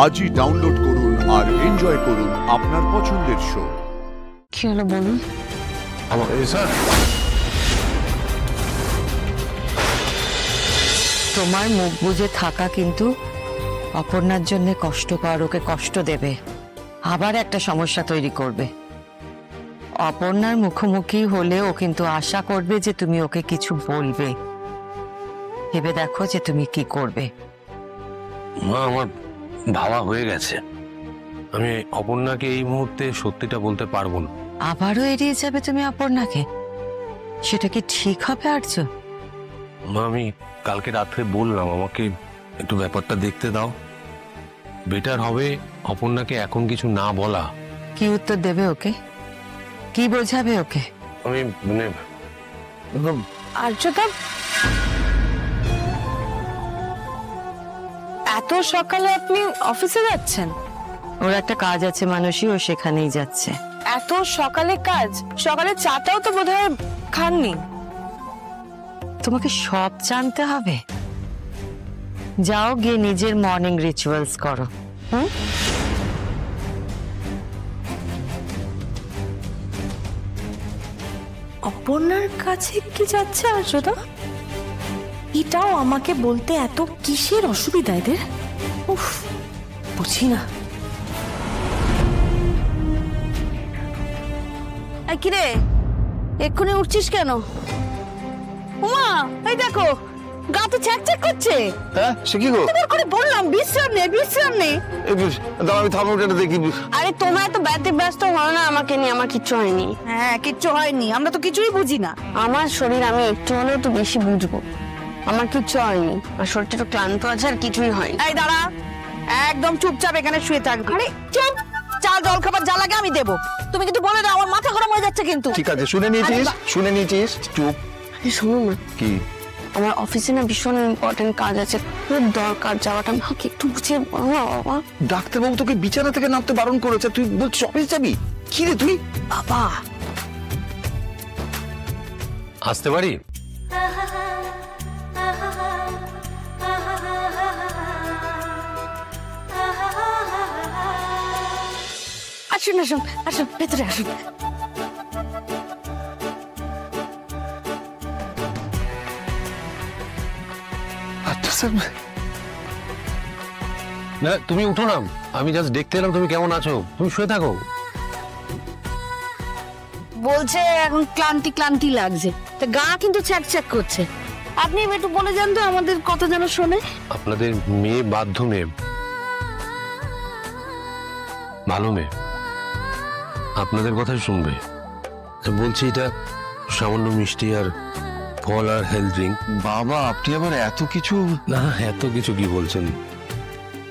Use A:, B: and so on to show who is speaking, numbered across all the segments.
A: আজই ডাউনলোড করুন আর এনজয় করুন আপনার পছন্দের শো।
B: কি হলো বলুন?
C: স্যার,
B: তোমার মুখ বুজে থাকা কিন্তু অপর্ণার জন্য কষ্টকর, ওকে কষ্ট দেবে, আবার একটা সমস্যা তৈরি করবে। অপর্ণার মুখোমুখি হলে ও কিন্তু আশা করবে যে তুমি ওকে কিছু বলবে। ভেবে দেখো যে তুমি কি করবে।
C: মা, আমার ভাবা হয়ে গেছে। আমি অপর্ণাকে এই মুহূর্তে সত্যিটা বলতে পারবো না।
B: আবারও এড়িয়ে যাবে তুমি অপর্ণাকে? সেটা কি ঠিক হবে আর্য?
C: মা, আমি কালকে রাত্রে বললাম আমাকে একটু ব্যাপারটা দেখতে দাও। বেটার হবে অপর্ণাকে এখন কিছু না বলা।
B: কি উত্তর দেবে ওকে? কি বোঝাবে ওকে?
C: আমি মানে
B: আর্যদা, এত সকালে আপনি অফিসে যাচ্ছেন? ওর একটা কাজ আছে মানসী, ও সেখানেই যাচ্ছে। এত সকালে কাজ? সকালে চাটাও তো বোধহয় খাননি। তোমাকে সব জানতে হবে? যাও, গিয়ে নিজের মর্নিং রিচুয়ালস করো।
D: অপর্ণার কাছে কি যাচ্ছে আর্যদা? এটাও আমাকে বলতে এত কিসের অসুবিধা এদের? উফ, বুঝি না। কিরে, এক্ষুনি উঠছিস কেন? উমা, এই দেখো, গা তো চ্যাক করছে।
E: হ্যাঁ, সে কি গো?
D: করে বললাম বিশ্রাম নে, বিশ্রাম নে।
E: দাঁড়া, আমি থার্মোমিটারটা দেখি।
D: আরে তোমরা তো ব্যস্ত হও না আমাকে নিয়ে। আমার কিচ্ছু হয়নি। হ্যাঁ, কিচ্ছু হয়নি। আমরা তো কিছুই বুঝি না। আমার শরীর আমি একটু হলেও তো বেশি বুঝবো। আমার কিচ্ছু হয়নি, আর শরীরটা একটু ক্লান্ত আছে, আর কিছুই হয়নি। এই দাঁড়া, একদম চুপচাপ এখানে শুয়ে থাকবি। আরে চুপ, চা জল খাবার যা লাগে আমি দেবো। তুমি কিন্তু বলে দাও, আমার মাথা গরম হয়ে যাচ্ছে কিন্তু।
E: ঠিক আছে, শুনে নিয়েছিস, চুপ।
B: শোনো না,
E: কি?
B: আমার অফিসে না ভীষণ ইম্পর্টেন্ট কাজ আছে, খুব দরকার যাওয়াটা। আমাকে একটু বুঝিয়ে বলো না বাবা।
E: ডাক্তারবাবু তোকে বিছানা থেকে নামতে বারণ করেছে, তুই বলছিস অফিস যাবি? কি রে তুই?
B: বাবা,
C: আসতে পারি?
D: আসুন আসুন আসুন, ভেতরে আসুন।
E: আচ্ছা স্যার।
C: না, তুমি উঠো না, আমি জাস্ট দেখতে এলাম তুমি কেমন আছো। তুমি শুয়ে থাকো।
D: বলছে এখন ক্লান্তি ক্লান্তি লাগছে, তা গা কিন্তু চ্যাক করছে। আপনি একটু বলে যান তো, আমাদের কথা যেন শোনে।
C: আপনাদের মেয়ে বাধ্য মেয়ে, ভালো মেয়ে, আপনাদের কথাই শুনবে। বলছি এটা সামান্য মিষ্টি আর ফল আর হেলথ ড্রিঙ্ক।
E: বাবা, আপনি আবার এত কিছু?
C: না, এত কিছু কি বলছেন?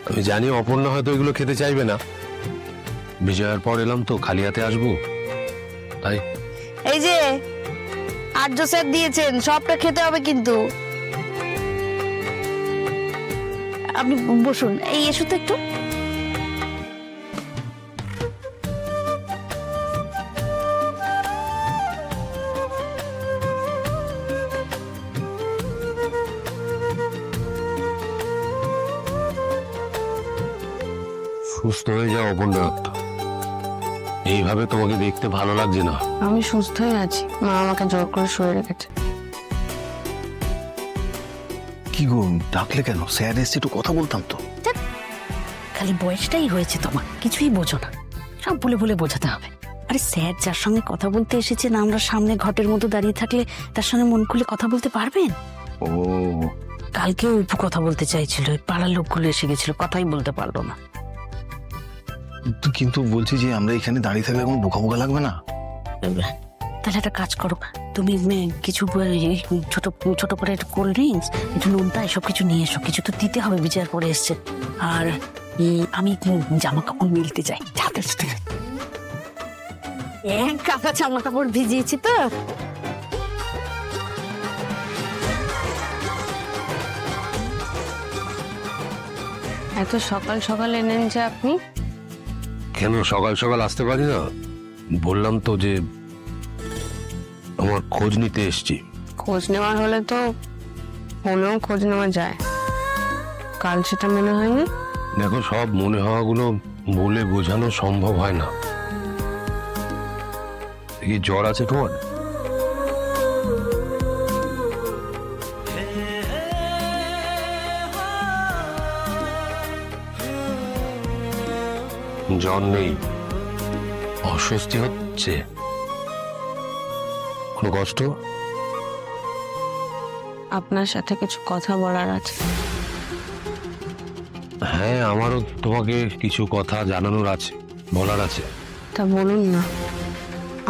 C: আমি জানি অপর্ণা হয়তো এগুলো খেতে চাইবে না। বিজয়ার পর এলাম তো, খালি হাতে আসবো তাই।
D: এই যে আর্য স্যার দিয়েছেন, সবটা খেতে হবে কিন্তু। আপনি বসুন, এই এসো তো একটু।
C: সুস্থ হয়ে যাও অপর্ণা, এইভাবে তোমাকে দেখতে ভালো লাগছে না।
B: আমি সুস্থ হয়ে আছি, মা আমাকে জোর করে শুয়ে রেখেছে।
E: কি গো, ডাকলে কেন? স্যার এসে একটু কথা বলতাম তো।
D: খালি বয়সটাই হয়েছে তোমার, কিছুই বোঝো না। সব বলে বলে বোঝাতে হবে। আরে স্যার যার সঙ্গে কথা বলতে এসেছেন, আমরা সামনে ঘটের মতো দাঁড়িয়ে থাকলে তার সঙ্গে মন খুলে কথা বলতে পারবেন?
E: ও,
D: কালকে অপু কথা বলতে চাইছিল, পাড়ার লোকগুলো এসে গেছিল, কথাই বলতে পারলো না।
E: কিন্তু বলছি যে আমরা এখানে দাঁড়িয়ে থাকলে এখন বোকা বোকা লাগবে না?
D: তাহলে একটা কাজ করো, তুমি কিছু ছোট ছোট করে একটু কোল্ড ড্রিঙ্কস, একটু নোনতা, এসব কিছু নিয়ে এসো। কিছু তো দিতে হবে, বিচার করে এসছে। আর আমি জামা কাপড় মিলতে চাই। কাকা জামা কাপড় ভিজিয়েছি তো।
B: এত সকাল সকাল এনেন যে আপনি?
C: কেন সকাল সকাল আসতে পারি না? বললাম তো যে আমার খোঁজ নিতে এসছি।
B: খোঁজ নেওয়ার হলে তো ফোনেও খোঁজ নেওয়া যায়, কাল সেটা মনে হয়নি।
C: দেখো, সব মনে হওয়াগুলো বলে বোঝানো সম্ভব হয় না। কি জ্বর আছে তোমার? জ্বর নেই, অস্বস্তি হচ্ছে, কোনো কষ্ট?
D: আপনার সাথে কিছু কথা বলার আছে।
C: হ্যাঁ, আমারও তোমাকে কিছু কথা জানানোর আছে, বলার আছে।
D: তা বলুন না,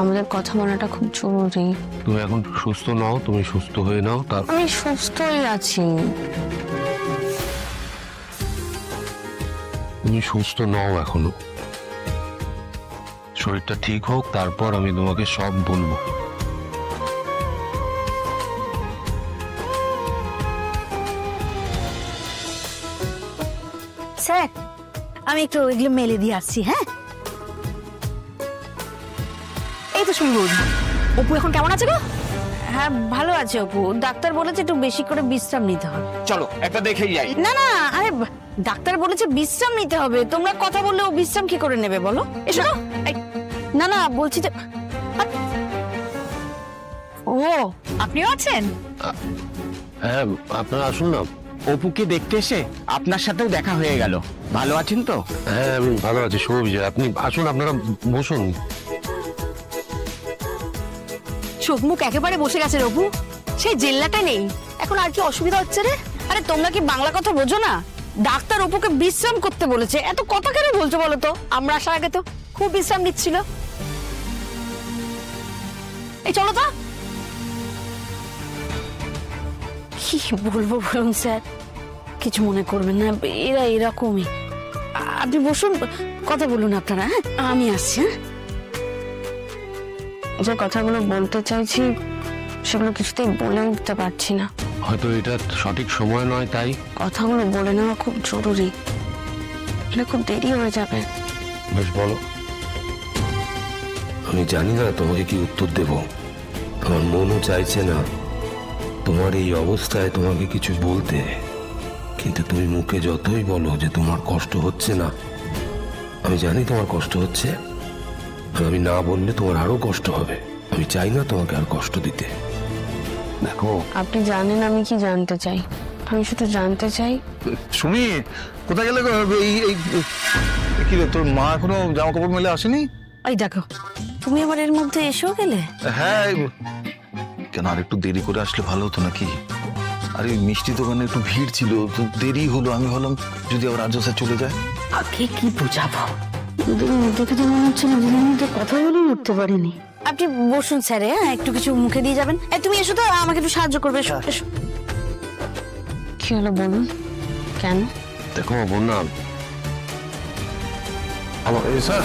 D: আমাদের কথা বলাটা খুব জরুরি।
C: তুমি এখন সুস্থ নাও, তুমি সুস্থ হয়ে নাও। তার
D: আমি সুস্থই আছি।
C: তুমি সুস্থ নও এখনো, শরীরটা ঠিক হোক, তারপর আমি তোমাকে সব বলবো।
F: স্যার, আমি একটু ওইগুলো মেলে দিয়ে আসছি। হ্যাঁ, এই তো শুনবো। অপু এখন কেমন আছে গো?
D: হ্যাঁ, ভালো আছে অপু। ডাক্তার বলেছে একটু বেশি করে বিশ্রাম নিতে হবে।
E: চলো একটা দেখেই যাই।
D: না না, আরে ডাক্তার বলেছে বিশ্রাম নিতে হবে। তোমরা কথা বললে ও বিশ্রাম কি করে নেবে বলো? এসো। এই, না না, বলছি যে
F: ও, আপনিও আছেন?
C: হ্যাঁ, আপনারা আসুন না।
E: অপুকে দেখতে এসে আপনার সাথেও দেখা হয়ে গেল। ভালো আছেন তো?
C: হ্যাঁ, আমি ভালো আছি সৌভিজয়, আপনি আসুন, আপনারা বসুন।
F: চোখ মুখ একেবারে বসে গেছে অপু। সেই জেল্লাটা নেই এখন। আর কি অসুবিধা হচ্ছে রে?
D: আরে তোমরা কি বাংলা কথা বোঝো না? ডাক্তার অপুকে বিশ্রাম করতে বলেছে। এত কথা কেন বলছো বলো তো?
F: আমরা আসার আগে তো খুব বিশ্রাম নিচ্ছিল। এই চলো তো।
D: কি বলবো বলুন স্যার, কিছু মনে করবেন না, এরা এরকমই। আপনি বসুন, কথা বলুন আপনারা। হ্যাঁ, আমি আসছি। হ্যাঁ, যে কথাগুলো বলতে চাইছি সেগুলো কিছুতেই বলে উঠতে পারছি না।
C: হয়তো এটা সঠিক সময় নয়, তাই
D: কথাগুলো বলে নেওয়া খুব জরুরি, এটা খুব দেরি হয়ে যাবে।
C: বেশ, বলো। আমি জানি না তোমাকে কি উত্তর দেব। আমার মনও চাইছে না তোমার এই অবস্থায় তোমাকে কিছু বলতে, কিন্তু তুমি মুখে যতই বলো যে তোমার কষ্ট হচ্ছে না, আমি জানি তোমার কষ্ট হচ্ছে। আর আমি না বললে তোমার আরো কষ্ট হবে। আমি চাই না তোমাকে আর কষ্ট দিতে। দেখো,
D: আপনি জানেন আমি কি জানতে চাই? আমি শুধু জানতে চাই
E: সুমি, কোথায় গেলে গো? কি রে, তোর মা এখনো জামা কাপড় মেলে আসেনি?
D: এই দেখো, তুমি আবার এর মধ্যে এসেও গেলে।
E: হ্যাঁ, কেন আর একটু দেরি করে আসলে ভালো হতো নাকি? আরে মিষ্টি দোকানে একটু ভিড় ছিল তো দেরি হলো। আমি ভাবলাম যদি আবার রাজ্য স্যার চলে যায়।
F: আগে কি বুঝাবো?
D: দুদিন দেখে তো মনে হচ্ছে দুদিনের মধ্যে কথা বলেই উঠতে পারিনি।
F: আপনি বসুন স্যার। হ্যাঁ, একটু কিছু মুখে দিয়ে যাবেন। এই তুমি এসো তো, আমাকে একটু সাহায্য করবে। এসো এসো।
D: কি হলো বলুন, কেন?
C: দেখো বন্যা,
E: স্যার